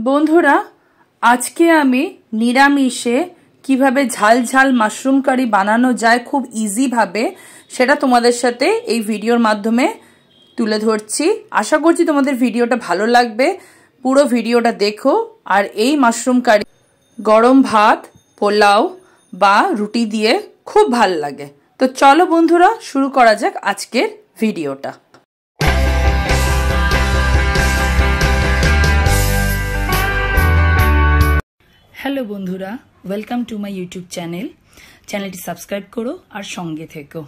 বন্ধুরা, আজকে আমি নিরামিষে কিভাবে ঝাল ঝাল মাশরুম কারি বানানো যায় খুব ইজি ভাবে সেটা তোমাদের সাথে এই ভিডিওর মাধ্যমে তুলে ধরছি। আশা করছি তোমাদের ভিডিওটা ভালো লাগবে। পুরো ভিডিওটা দেখো। আর এই মাশরুম কারি গরম ভাত, পোলাও বা রুটি দিয়ে খুব ভালো লাগে। তো চলো বন্ধুরা, শুরু করা যাক আজকের ভিডিওটা। হ্যালো বন্ধুরা, ওয়েলকাম টু মাই ইউটিউব চ্যানেলটি সাবস্ক্রাইব করো আর সঙ্গে থেকো।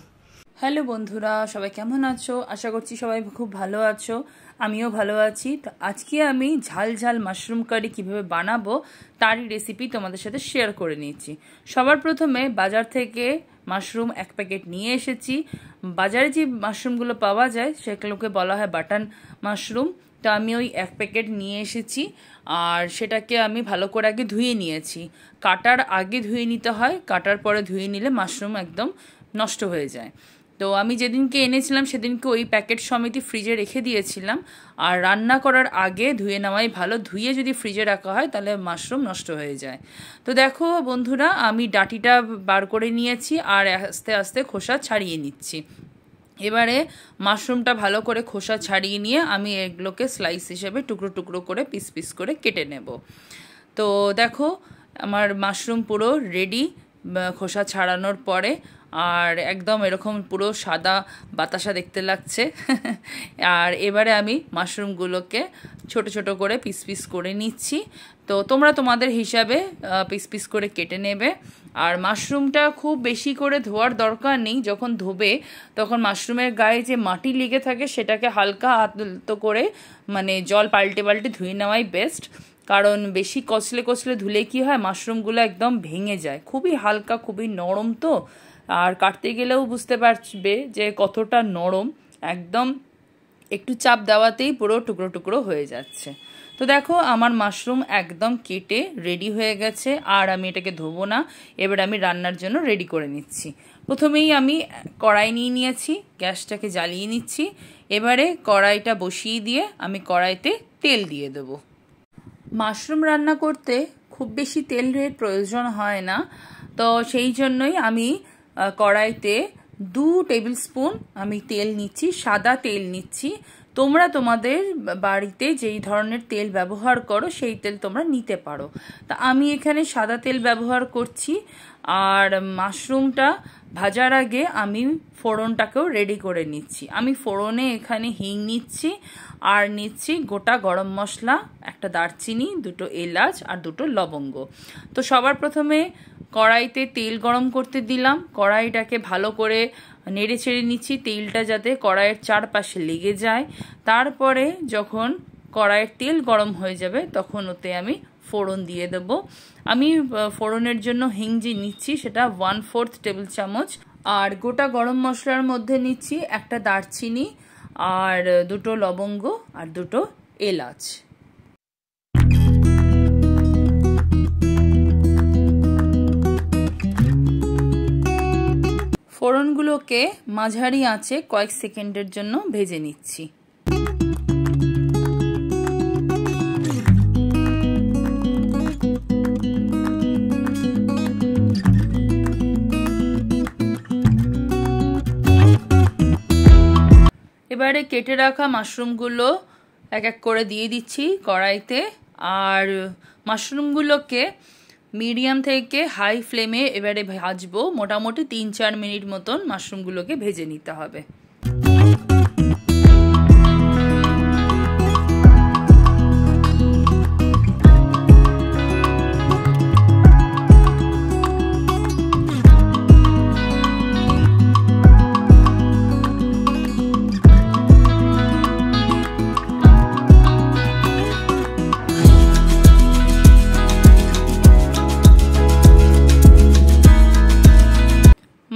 হ্যালো বন্ধুরা, সবাই কেমন আছো? আশা করছি সবাই খুব ভালো আছো, আমিও ভালো আছি। তো আজকে আমি ঝাল ঝাল মাশরুম কারি কিভাবে বানাবো তারই রেসিপি তোমাদের সাথে শেয়ার করে নিয়েছি। সবার প্রথমে বাজার থেকে মাশরুম 1 প্যাকেট নিয়ে এসেছি। বাজারে যে মাশরুমগুলো পাওয়া যায় সেগুলোকে বলা হয় বাটন মাশরুম। তো আমি ওই 1 প্যাকেট নিয়ে এসেছি আর সেটাকে আমি ভালো করে আগে ধুয়ে নিয়েছি। কাটার আগে ধুয়ে নিতে হয়, কাটার পরে ধুয়ে নিলে মাশরুম একদম নষ্ট হয়ে যায়। তো আমি যেদিনকে এনেছিলাম সেদিনকে ওই প্যাকেট সমেতই ফ্রিজে রেখে দিয়েছিলাম। আর রান্না করার আগে ধুয়ে নেওয়াই ভালো, ধুয়ে যদি ফ্রিজে রাখা হয় তাহলে মাশরুম নষ্ট হয়ে যায়। তো দেখো বন্ধুরা, আমি ডাঁটিটা বার করে নিয়েছি আর আস্তে আস্তে খোসা ছাড়িয়ে নিচ্ছি। এবারে মাশরুমটা ভালো করে খোসা ছাড়িয়ে নিয়ে আমি এগুলোকে স্লাইস হিসেবে টুকরো টুকরো করে পিস পিস করে কেটে নেব। তো দেখো আমার মাশরুম পুরো রেডি খোসা ছাড়ানোর পরে, আর একদম এরকম পুরো সাদা বাতাসা দেখতে লাগছে। আর এবারে আমি মাশরুমগুলোকে ছোট ছোট করে পিস পিস করে নিচ্ছি। তো তোমরা তোমাদের হিসাবে পিস পিস করে কেটে নেবে। আর মাশরুমটা খুব বেশি করে ধোয়ার দরকার নেই। যখন ধোবে তখন মাশরুমের গায়ে যে মাটি লেগে থাকে সেটাকে হালকা আলতো করে মানে জল পাল্টে পাল্টে ধুয়ে নেওয়াই বেস্ট। কারণ বেশি কচলে ধুলে কি হয়, মাশরুমগুলো একদম ভেঙে যায়। খুবই হালকা, খুবই নরম। তো আর কাটতে গেলেও বুঝতে পারবে যে কতটা নরম, একদম একটু চাপ দেওয়াতেই পুরো টুকরো টুকরো হয়ে যাচ্ছে। তো দেখো আমার মাশরুম একদম কেটে রেডি হয়ে গেছে। আর আমি এটাকে ধোবো না, এবার আমি রান্নার জন্য রেডি করে নিচ্ছি। প্রথমেই আমি কড়াই নিয়ে নিয়েছি, গ্যাসটাকে জ্বালিয়ে নিচ্ছি। এবারে কড়াইটা বসিয়ে দিয়ে আমি কড়াইতে তেল দিয়ে দেবো। মাশরুম রান্না করতে খুব বেশি তেলের প্রয়োজন হয় না, তো সেই জন্যই আমি কড়াইতে 2 টেবিল স্পুন আমি তেল নিচ্ছি, সাদা তেল নিচ্ছি। তোমরা তোমাদের বাড়িতে যেই ধরনের তেল ব্যবহার করো সেই তেল তোমরা নিতে পারো। তা আমি এখানে সাদা তেল ব্যবহার করছি। আর মাশরুমটা ভাজার আগে আমি ফোড়নটাকেও রেডি করে নিচ্ছি। আমি ফোড়নে এখানে হিং নিচ্ছি আর নিচ্ছি গোটা গরম মশলা, একটা দারচিনি, 2টো এলাচ আর 2টো লবঙ্গ। তো সবার প্রথমে কড়াইতে তেল গরম করতে দিলাম। কড়াইটাকে ভালো করে নেড়ে ছেড়ে নিচ্ছি, তেলটা যাতে কড়াইয়ের চারপাশে লেগে যায়। তারপরে যখন কড়াইয়ের তেল গরম হয়ে যাবে তখন ওতে আমি ফোড়ন দিয়ে দেব। আমি ফোড়নের জন্য হিং যে নিচ্ছি সেটা 1/4 টেবিল চামচ। আর গোটা গরম মশলার মধ্যে নিচ্ছি একটা দারচিনি আর 2টো লবঙ্গ আর 2টো এলাচ। ফোড়নগুলোকে মাঝারি আঁচে কয়েক সেকেন্ডের জন্য ভেজে নিচ্ছি। এবারে কেটে রাখা মাশরুমগুলো এক এক করে দিয়ে দিচ্ছি কড়াইতে। আর মাশরুমগুলোকে মিডিয়াম থেকে হাই ফ্লেমে এবারে ভাজবো। মোটামুটি 3-4 মিনিট মতন মাশরুমগুলোকে ভেজে নিতে হবে।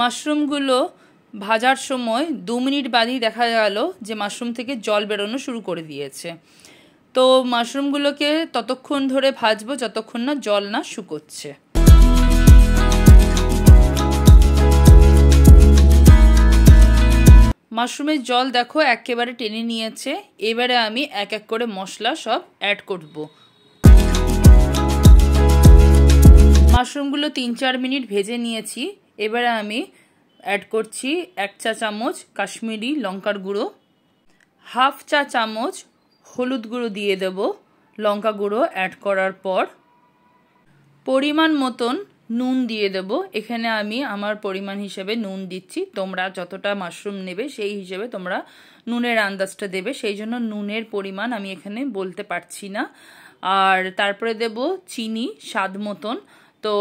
মাশরুমগুলো ভাজার সময় 2 মিনিট বাদেই দেখা গেল যে মাশরুম থেকে জল বেরোনো শুরু করে দিয়েছে। তো মাশরুমগুলোকে ততক্ষণ ধরে ভাজবো যতক্ষণ না জল না শুকোচ্ছে। মাশরুমের জল দেখো একেবারে টেনে নিয়েছে। এবারে আমি এক এক করে মশলা সব অ্যাড করব। মাশরুমগুলো 3-4 মিনিট ভেজে নিয়েছি। এবারে আমি অ্যাড করছি 1 চা চামচ কাশ্মীরি লঙ্কার গুঁড়ো, হাফ চা চামচ হলুদ গুঁড়ো দিয়ে দেব। লঙ্কা গুঁড়ো অ্যাড করার পর পরিমাণ মতন নুন দিয়ে দেব। এখানে আমি আমার পরিমাণ হিসেবে নুন দিচ্ছি, তোমরা যতটা মাশরুম নেবে সেই হিসেবে তোমরা নুনের আন্দাজটা দেবে, সেই জন্য নুনের পরিমাণ আমি এখানে বলতে পারছি না। আর তারপরে দেব চিনি স্বাদ মতন। তো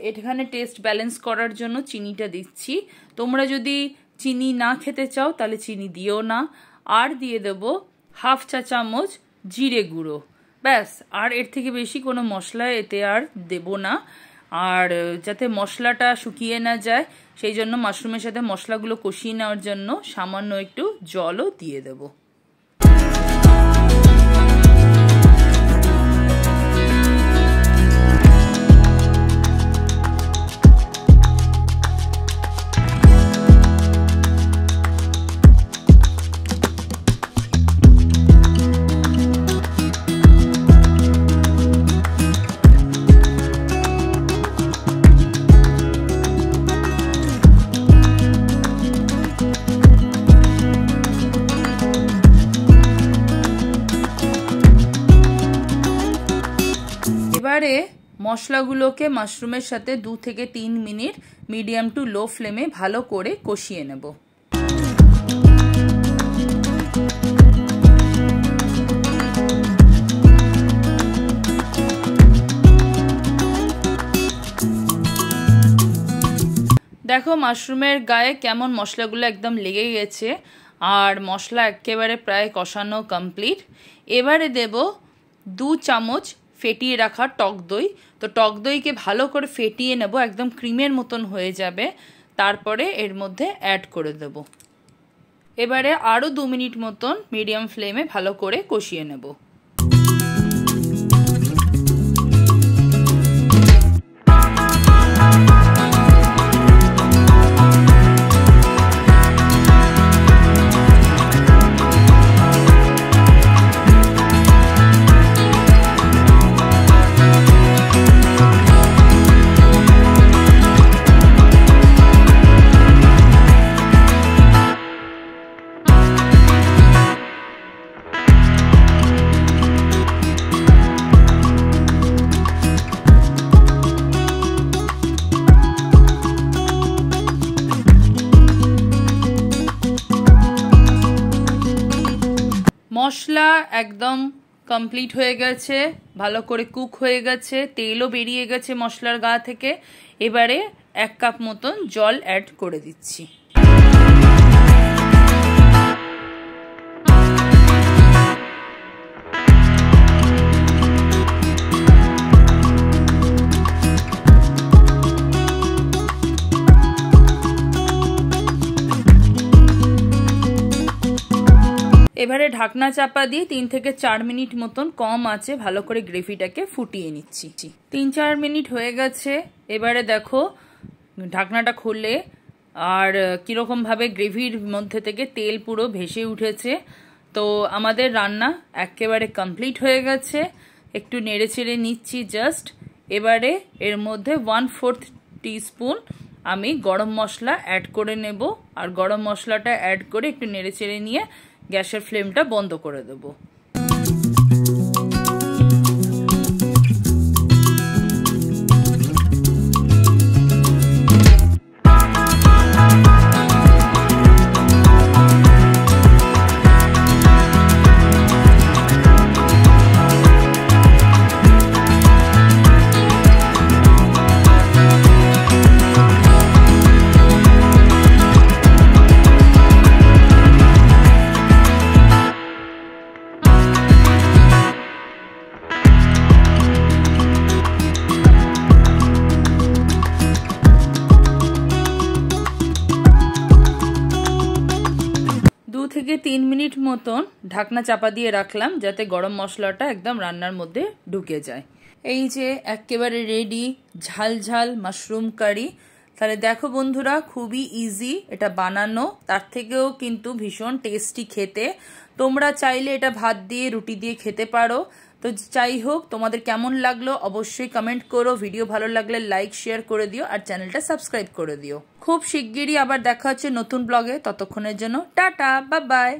এখানে টেস্ট ব্যালেন্স করার জন্য চিনিটা দিচ্ছি। তোমরা যদি চিনি না খেতে চাও তাহলে চিনি দিও না। আর দিয়ে দেব হাফ চা চামচ জিরে গুঁড়ো, ব্যাস। আর এর থেকে বেশি কোনো মশলা এতে আর দেব না। আর যাতে মশলাটা শুকিয়ে না যায় সেই জন্য মাশরুমের সাথে মশলাগুলো কষিয়ে নেওয়ার জন্য সামান্য একটু জলও দিয়ে দেব। এবারে মশলাগুলোকে মাশরুমের সাথে 2 থেকে 3 মিনিট মিডিয়াম টু লো ফ্লেমে ভালো করে কষিয়ে নেব। দেখো মাশরুমের গায়ে কেমন মশলাগুলো একদম লেগে গেছে আর মশলা একেবারে প্রায় কষানো কমপ্লিট। এবারে দেব 2 চামচ ফেটিয়ে রাখা টক দই। তো টক দইকে ভালো করে ফেটিয়ে নেব, একদম ক্রিমের মতন হয়ে যাবে। তারপরে এর মধ্যে অ্যাড করে দেব। এবারে আরও 2 মিনিট মতন মিডিয়াম ফ্লেমে ভালো করে কষিয়ে নেব। মশলা একদম কমপ্লিট হয়ে গেছে, ভালো করে কুক হয়ে গেছে, তেলও বেরিয়ে গেছে মশলার গা থেকে। এবারে 1 কাপ মতন জল অ্যাড করে দিচ্ছি। এবারে ঢাকনা চাপা দিয়ে 3 থেকে 4 মিনিট মতন কম আঁচে ভালো করে গ্রেভিটাকে ফুটিয়ে নিচ্ছি। 3-4 মিনিট হয়ে গেছে। এবারে দেখো ঢাকনাটা খুলে আর কীরকমভাবে গ্রেভির মধ্যে থেকে তেল পুরো ভেসে উঠেছে। তো আমাদের রান্না একেবারে কমপ্লিট হয়ে গেছে। একটু নেড়ে চেড়ে নিচ্ছি জাস্ট। এবারে এর মধ্যে 1/4 টিস্পুন আমি গরম মশলা অ্যাড করে নেব। আর গরম মশলাটা অ্যাড করে একটু নেড়ে চেড়ে নিয়ে গ্যাসের ফ্লেমটা বন্ধ করে দেব। থেকে 3 মিনিট মতন ঢাকনা চাপা দিয়ে রাখলাম যাতে গরম মশলাটা একদম রান্নার মধ্যে ঢুকে যায়। এই যে একেবারে রেডি ঝাল ঝাল মাশরুম কারি। তাহলে দেখো বন্ধুরা, খুবই ইজি এটা বানানো, তার থেকেও কিন্তু ভীষণ টেস্টি খেতে। তোমরা চাইলে এটা ভাত দিয়ে রুটি দিয়ে খেতে পারো। তো যাই হোক, তোমাদের কেমন লাগলো অবশ্যই কমেন্ট করো, ভিডিও ভালো লাগলে লাইক শেয়ার করে দিও আর চ্যানেলটা সাবস্ক্রাইব করে দিও। খুব শিগগিরই আবার দেখা হচ্ছে নতুন ব্লগে, ততক্ষণের জন্য টাটা, বাই বাই।